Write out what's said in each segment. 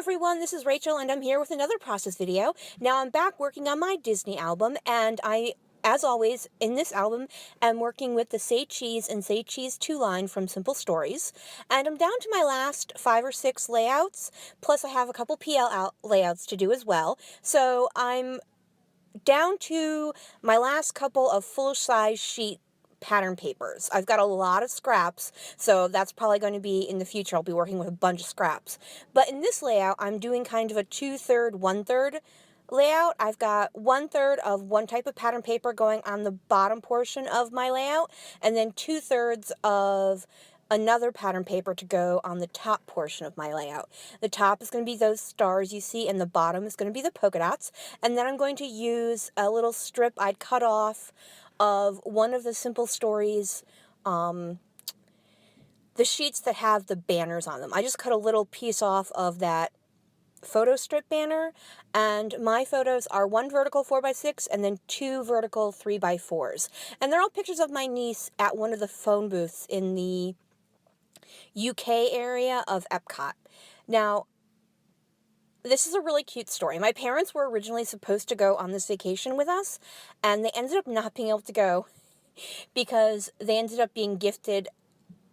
everyone, this is Rachel and I'm here with another process video. Now I'm back working on my Disney album, and I, as always, in this album, am working with the Say Cheese and Say Cheese 2 line from Simple Stories. And I'm down to my last 5 or 6 layouts, plus I have a couple PL layouts to do as well. So I'm down to my last couple of full-size sheet pattern papers. I've got a lot of scraps, so that's probably going to be in the future. I'll be working with a bunch of scraps. But in this layout, I'm doing kind of a 2/3, 1/3 layout. I've got 1/3 of one type of pattern paper going on the bottom portion of my layout, and then 2/3 of another pattern paper to go on the top portion of my layout. The top is going to be those stars you see, and the bottom is going to be the polka dots. And then I'm going to use a little strip I'd cut off of one of the Simple Stories, the sheets that have the banners on them. I just cut a little piece off of that photo strip banner, and my photos are 1 vertical 4x6 and then 2 vertical 3x4s. And they're all pictures of my niece at one of the phone booths in the UK area of Epcot. Now, this is a really cute story. My parents were originally supposed to go on this vacation with us, and they ended up not being able to go because they ended up being gifted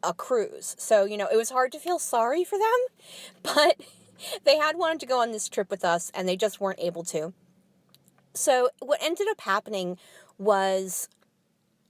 a cruise. So, it was hard to feel sorry for them, but they had wanted to go on this trip with us, and they just weren't able to. So what ended up happening was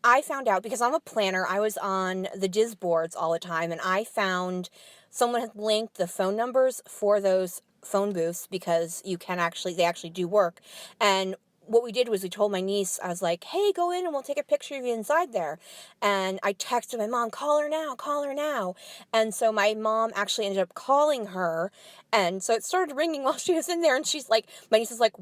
I found out, because I'm a planner, I was on the Diz boards all the time, and I found someone had linked the phone numbers for those phone booths, because they actually do work. And what we did was we told my niece, I was like, hey, go in and we'll take a picture of you inside there. And I texted my mom, call her now, call her now. And so my mom actually ended up calling her. And so it started ringing while she was in there. And my niece is like,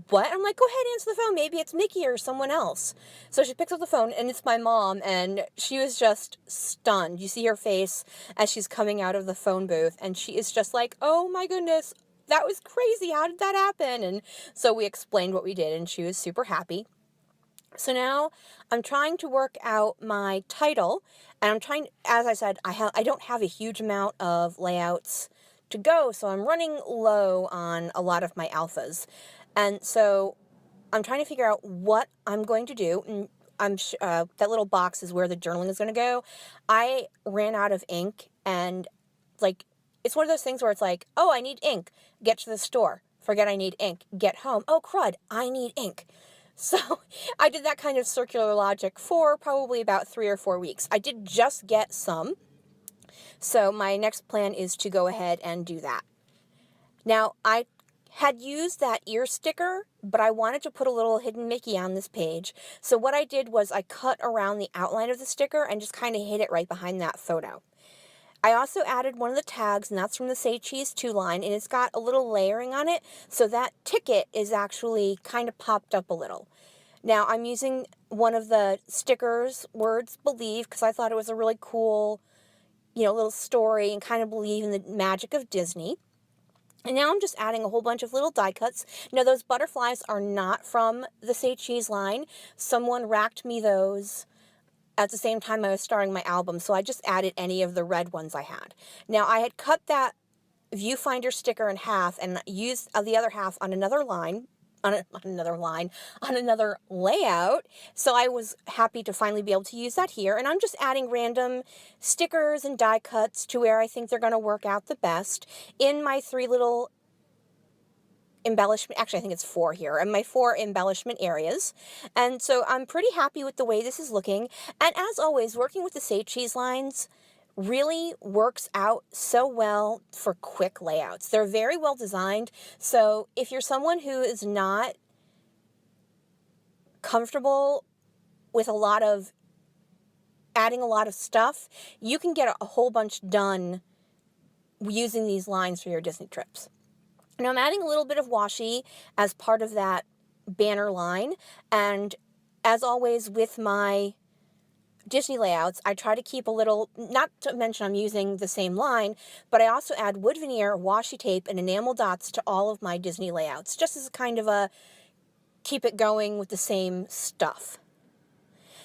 what? I'm like, go ahead, answer the phone. Maybe it's Mickey or someone else. So she picks up the phone, and it's my mom, and she was just stunned. You see her face as she's coming out of the phone booth, and she is just like, oh my goodness, that was crazy. How did that happen? And so we explained what we did, and she was super happy. So now I'm trying to work out my title, and as I said, I don't have a huge amount of layouts to go, so I'm running low on a lot of my alphas. And so I'm trying to figure out what I'm going to do. And that little box is where the journaling is going to go. I ran out of ink, and it's one of those things where it's like, oh, I need ink. Get to the store. Forget I need ink. Get home. Oh, crud, I need ink. So I did that kind of circular logic for probably about 3 or 4 weeks. I did just get some. So my next plan is to go ahead and do that. Now, I had used that ear sticker, but I wanted to put a little hidden Mickey on this page. So what I did was I cut around the outline of the sticker and just kind of hid it right behind that photo. I also added one of the tags, and that's from the Say Cheese 2 line, and it's got a little layering on it, so that ticket is actually kind of popped up a little. Now, I'm using one of the stickers, Words Believe, because I thought it was a really cool, little story, and kind of believe in the magic of Disney. And now I'm just adding a whole bunch of little die cuts. Now, those butterflies are not from the Say Cheese line. Someone racked me those at the same time I was starting my album, so I just added any of the red ones I had. Now, I had cut that viewfinder sticker in half and used the other half on another line, on another layout, so I was happy to finally be able to use that here. And I'm just adding random stickers and die cuts to where I think they're going to work out the best in my 3 little embellishment, actually I think it's 4 here, and my 4 embellishment areas. And so I'm pretty happy with the way this is looking. And as always, working with the Say Cheese lines really works out so well for quick layouts. They're very well designed, so if you're someone who is not comfortable with adding a lot of stuff, you can get a whole bunch done using these lines for your Disney trips. Now I'm adding a little bit of washi as part of that banner line, and as always with my Disney layouts, I try to keep a little, not to mention I'm using the same line, but I also add wood veneer, washi tape, and enamel dots to all of my Disney layouts, just as kind of a keep it going with the same stuff.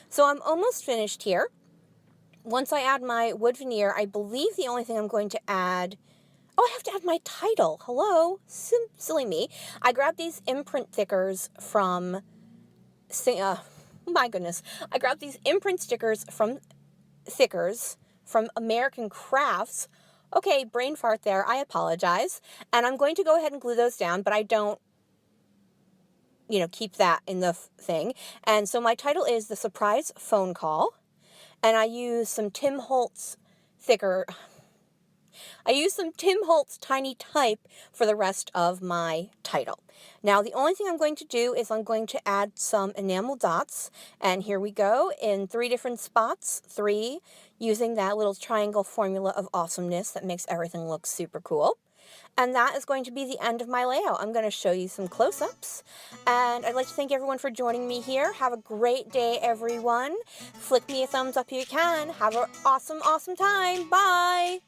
So I'm almost finished here. Once I add my wood veneer, I believe the only thing I'm going to add Oh, I have to add my title. Hello. Silly me. I grabbed these imprint stickers from... my goodness. I grabbed these imprint stickers from American Crafts. Okay, brain fart there. I apologize. And I'm going to go ahead and glue those down, but I don't, keep that in the thing. And so my title is The Surprise Phone Call. And I use some Tim Holtz thicker... I use some Tim Holtz tiny type for the rest of my title. Now, the only thing I'm going to do is I'm going to add some enamel dots. And here we go in 3 different spots. 3, using that little triangle formula of awesomeness that makes everything look super cool. And that is going to be the end of my layout. I'm going to show you some close-ups. And I'd like to thank everyone for joining me here. Have a great day, everyone. Flick me a thumbs up if you can. Have an awesome, awesome time. Bye!